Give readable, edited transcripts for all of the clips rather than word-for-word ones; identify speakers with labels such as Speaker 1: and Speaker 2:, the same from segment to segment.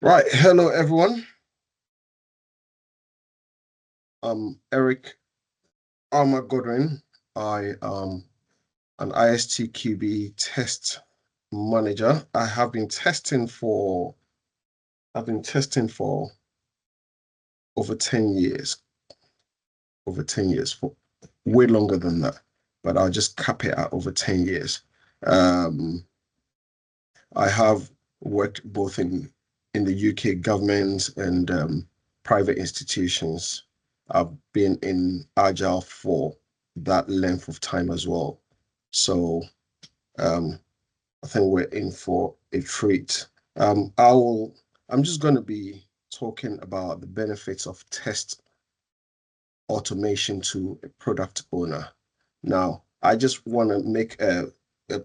Speaker 1: Right, hello everyone. I'm Eric Alma Godwin. I am an ISTQB test manager. I've been testing for over 10 years, for way longer than that, but I'll just cap it at over 10 years. Um, I have worked both in the UK government and private institutions. I've been in Agile for that length of time as well. So um, I think we're in for a treat. Um, I'll, I'm just going to be talking about the benefits of test automation to a product owner. Now, I just want to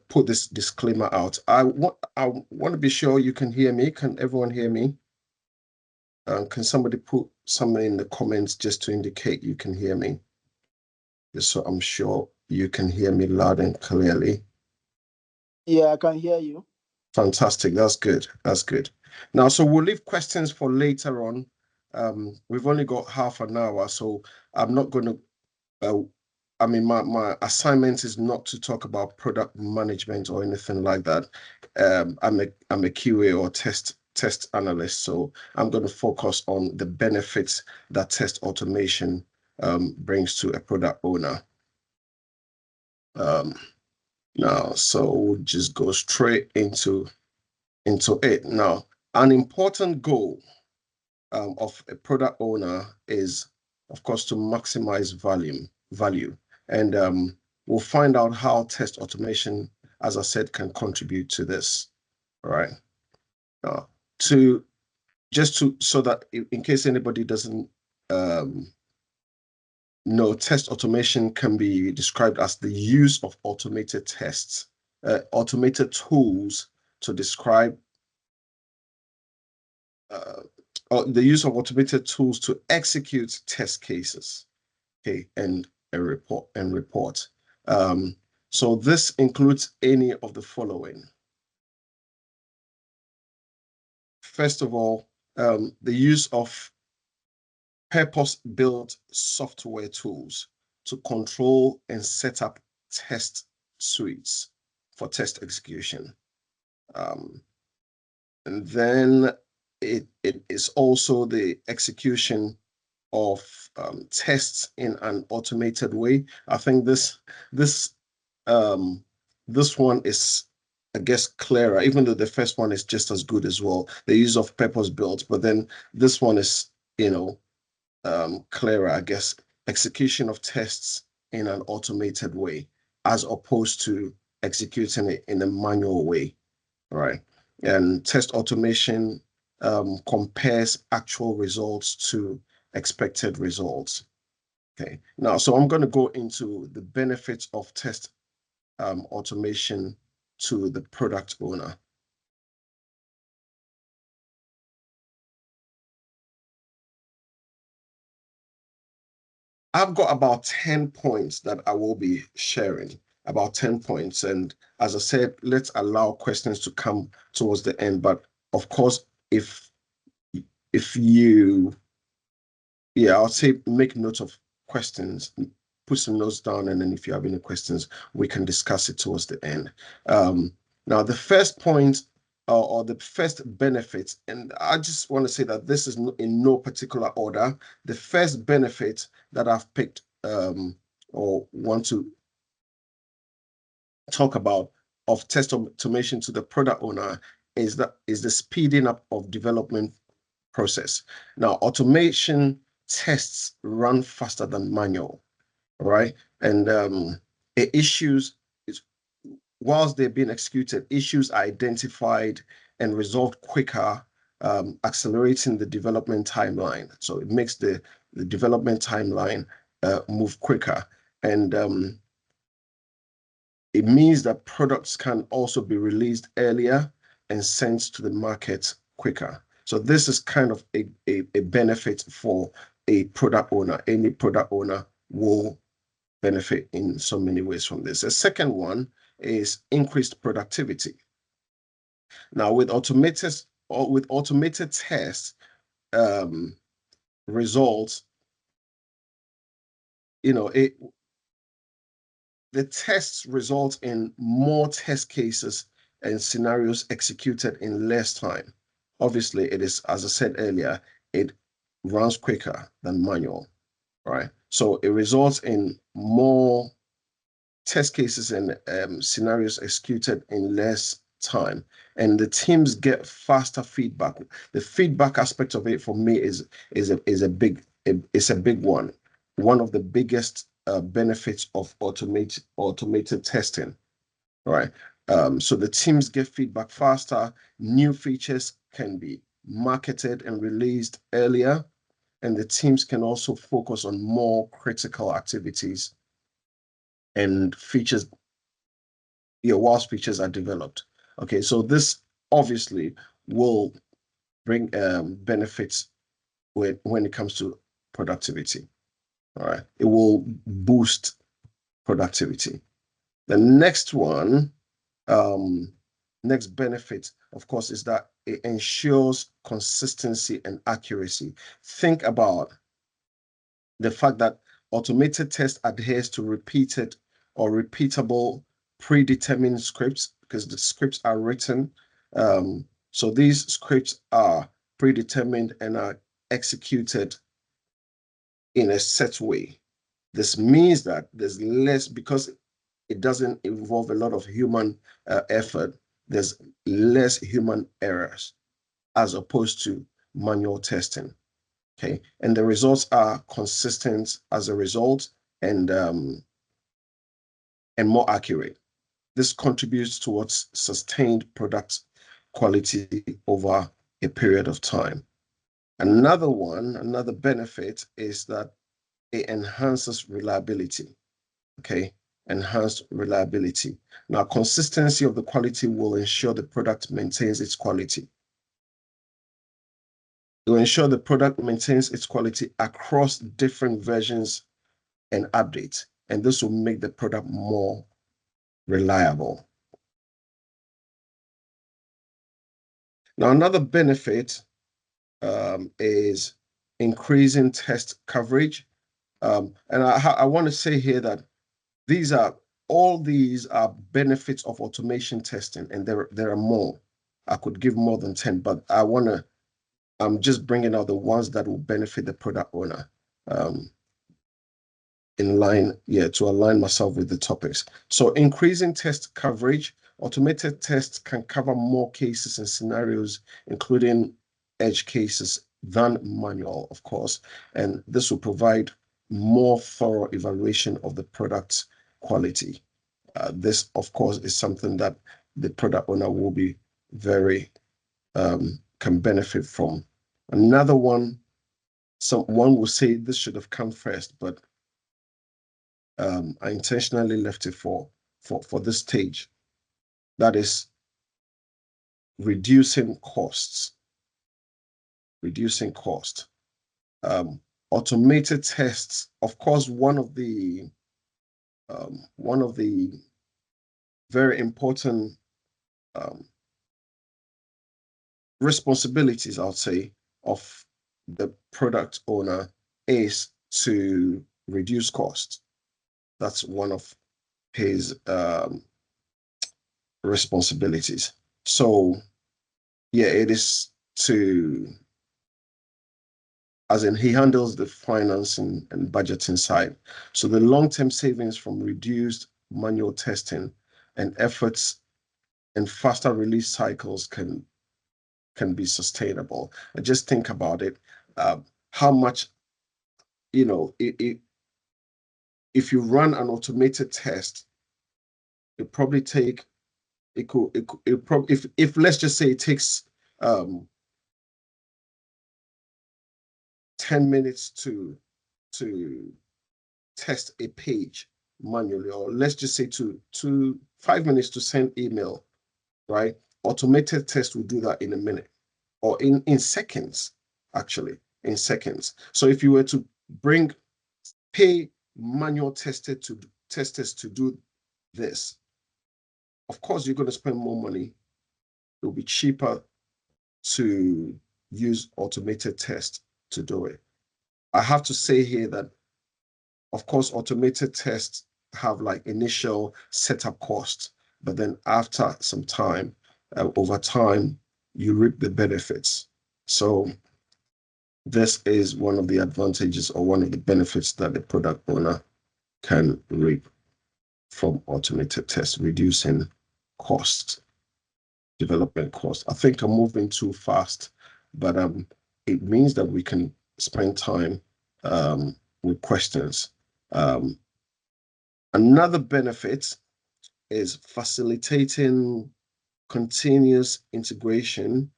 Speaker 1: put this disclaimer out. I want to be sure you can hear me. Can everyone hear me? Can somebody put something in the comments just to indicate you can hear me? Just so I'm sure you can hear me loud and clearly.
Speaker 2: Yeah, I can hear you.
Speaker 1: Fantastic. That's good. That's good. Now, so we'll leave questions for later on. We've only got half an hour, so I'm not going to my assignment is not to talk about product management or anything like that. I'm a QA or test analyst, so I'm going to focus on the benefits that test automation brings to a product owner. Um, Now, so we'll just go straight into it. Now, an important goal of a product owner is, of course, to maximize value. And we'll find out how test automation, as I said, can contribute to this. All right. Uh, to so that in case anybody doesn't um, know, test automation can be described as the use of automated tests, automated tools to describe uh, the use of automated tools to execute test cases, okay, and report. So this includes any of the following. First of all, the use of purpose-built software tools to control and set up test suites for test execution. And then it is also the execution of tests in an automated way. I think this um, this one is, I guess, clearer, even though the first one is just as good as well. The use of purpose built, but then this one is, clearer, I guess. Execution of tests in an automated way, as opposed to executing it in a manual way. All right. And test automation compares actual results to expected results. Okay. Now, so I'm going to go into the benefits of test automation to the product owner. I've got about 10 points that I will be sharing, about 10 points. And as I said, let's allow questions to come towards the end. But of course, if you, yeah, I'll say make note of questions, put some notes down, and then if you have any questions, we can discuss it towards the end. Now, the first point or the first benefit, and I just want to say that this is in no particular order. The first benefit that I've picked or want to talk about of test automation to the product owner is the speeding up of development process. Now, automation tests run faster than manual, right? And issues, whilst they're being executed, issues are identified and resolved quicker, accelerating the development timeline. So it makes the development timeline move quicker. And it means that products can also be released earlier and sent to the market quicker. So this is kind of a benefit for a product owner. Any product owner will benefit in so many ways from this. The second one is increased productivity. Now, with with automated tests, results, the tests result in more test cases and scenarios executed in less time. Obviously, it is, as I said earlier, it runs quicker than manual, right? So it results in more test cases and scenarios executed in less time, and the teams get faster feedback. The feedback aspect of it for me is a big one. One of the biggest benefits of automated testing, right? So the teams get feedback faster. New features can be marketed and released earlier, and the teams can also focus on more critical activities and features, whilst features are developed. Okay, so this obviously will bring benefits when it comes to productivity. All right, it will boost productivity. The next one, next benefit, of course, is that it ensures consistency and accuracy. Think about the fact that automated test adheres to repeated or repeatable predetermined scripts, because the scripts are written. So these scripts are predetermined and are executed in a set way. This means that there's less, because it doesn't involve a lot of human effort, there's less human errors as opposed to manual testing. Okay, and the results are consistent as a result, and more accurate. This contributes towards sustained product quality over a period of time. Another benefit is that it enhances reliability. Okay, enhanced reliability. Now, consistency of the quality will ensure the product maintains its quality. It will ensure the product maintains its quality across different versions and updates, and this will make the product more reliable. Now, another benefit is increasing test coverage. And I want to say here that all these are benefits of automation testing, and there are more. I could give more than 10, but I'm just bringing out the ones that will benefit the product owner. To align myself with the topics. So increasing test coverage, automated tests can cover more cases and scenarios, including edge cases, than manual, of course. And this will provide more thorough evaluation of the product's quality. This, of course, is something that the product owner will be very, can benefit from. Another one, one will say this should have come first, but I intentionally left it for this stage. That is reducing costs. Reducing cost. Automated tests, of course, one of the very important responsibilities, I'll say, of the product owner is to reduce cost. That's one of his responsibilities. So, yeah, it is as in he handles the financing and budgeting side. So the long-term savings from reduced manual testing and efforts and faster release cycles can be sustainable. And just think about it, how much, if you run an automated test, it probably take, it probably, if let's just say it takes 10 minutes to test a page manually, or let's just say to 5 minutes to send email, right? Automated test will do that in a minute, or in seconds, actually, in seconds. So if you were to pay manual testers to do this, of course, you're going to spend more money. It'll be cheaper to use automated tests to do it. I have to say here that, of course, automated tests have like initial setup costs, but then after some time, over time, you reap the benefits. So this is one of the advantages or one of the benefits that the product owner can reap from automated tests, reducing costs, development costs. I think I'm moving too fast, but it means that we can spend time with questions. Another benefit is facilitating continuous integration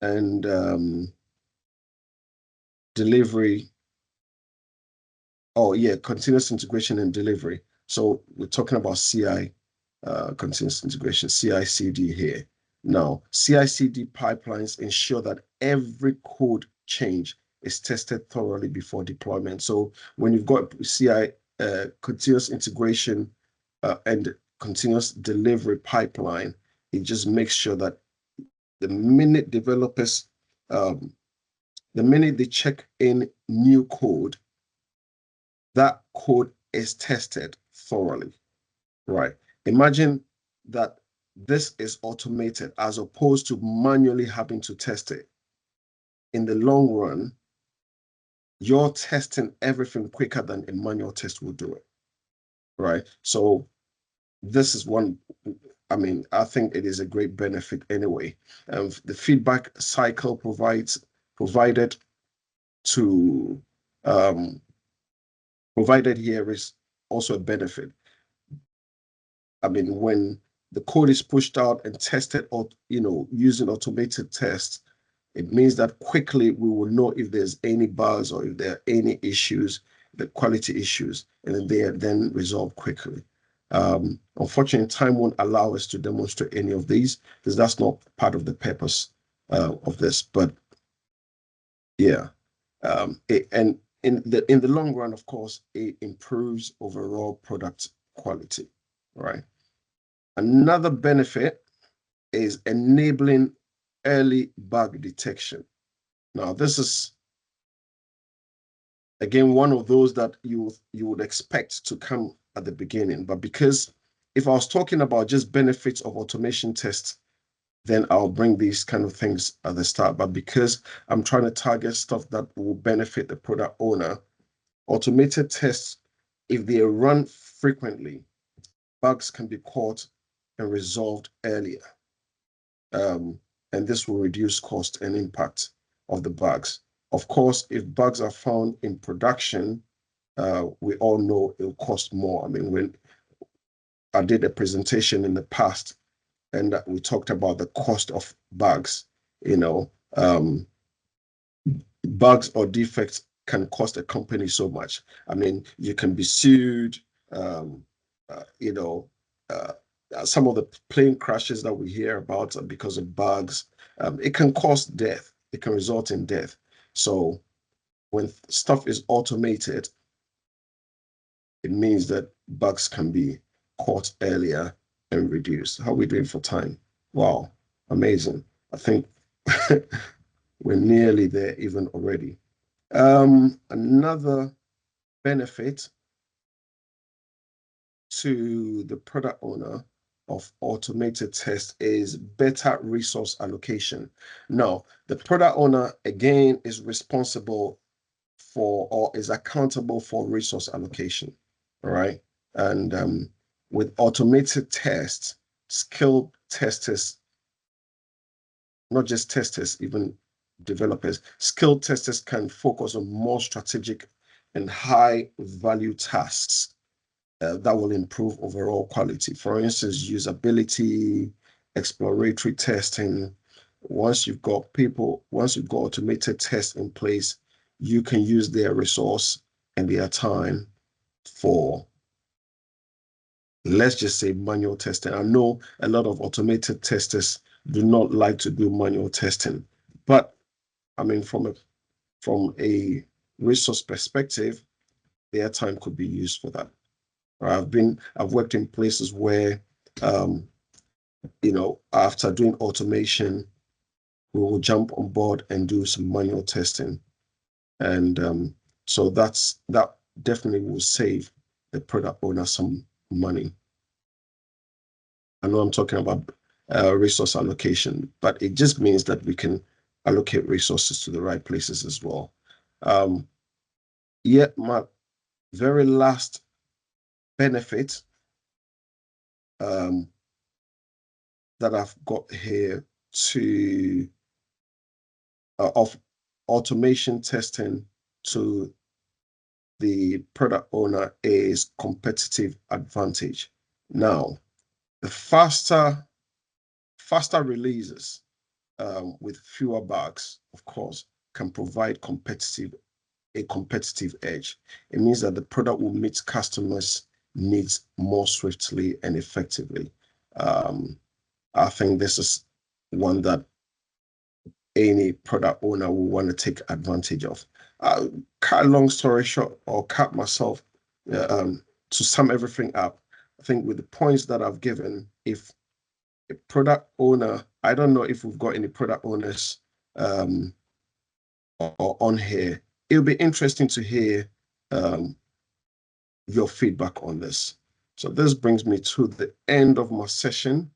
Speaker 1: and delivery. Oh yeah, continuous integration and delivery. So we're talking about CI, continuous integration, CI/CD here. Now, CI/CD pipelines ensure that every code change is tested thoroughly before deployment. So when you've got CI, continuous integration and continuous delivery pipeline, it just makes sure that the minute developers, the minute they check in new code, that code is tested thoroughly, right? Imagine that this is automated as opposed to manually having to test it. In the long run, you're testing everything quicker than a manual test will do it, right? So this is one, I mean, I think it is a great benefit anyway. The feedback cycle provided to provided here is also a benefit. I mean, when the code is pushed out and tested, or using automated tests, it means that quickly we will know if there's any bugs or if there are any issues, the quality issues, and then they are then resolved quickly. Unfortunately, time won't allow us to demonstrate any of these because that's not part of the purpose of this. But yeah, and in the long run, of course, it improves overall product quality, right? Another benefit is enabling early bug detection. Now, this is again one of those that you would expect to come at the beginning, but because if I was talking about just benefits of automation tests, then I'll bring these kind of things at the start. But because I'm trying to target stuff that will benefit the product owner, automated tests, if they run frequently, bugs can be caught and resolved earlier. And this will reduce cost and impact of the bugs. Of course, if bugs are found in production, we all know it'll cost more. I mean, when I did a presentation in the past and we talked about the cost of bugs, bugs or defects can cost a company so much. I mean, you can be sued, um, uh, you know, uh, some of the plane crashes that we hear about because of bugs, it can cause death. It can result in death. So when stuff is automated, it means that bugs can be caught earlier and reduced. How are we doing for time? Wow, amazing. I think we're nearly there even already. Another benefit to the product owner of automated tests is better resource allocation. Now, the product owner, again, is responsible for or is accountable for resource allocation, all right? And with automated tests, skilled testers, not just testers, even developers, skilled testers can focus on more strategic and high value tasks that will improve overall quality. For instance, usability, exploratory testing. Once you've got automated tests in place, you can use their resource and their time for, let's just say, manual testing. I know a lot of automated testers do not like to do manual testing, but I mean, from a resource perspective, their time could be used for that. I've worked in places where, after doing automation, we will jump on board and do some manual testing. And so that definitely will save the product owner some money. I know I'm talking about resource allocation, but it just means that we can allocate resources to the right places as well. Yet my very last benefit that I've got here of automation testing to the product owner is competitive advantage. Now, the faster releases with fewer bugs, of course, can provide a competitive edge. It means that the product will meet customers' needs more swiftly and effectively. I think this is one that any product owner will want to take advantage of. Cut a long story short, or cut myself to sum everything up. I think with the points that I've given, if a product owner, I don't know if we've got any product owners or on here, it'll be interesting to hear your feedback on this. So this brings me to the end of my session.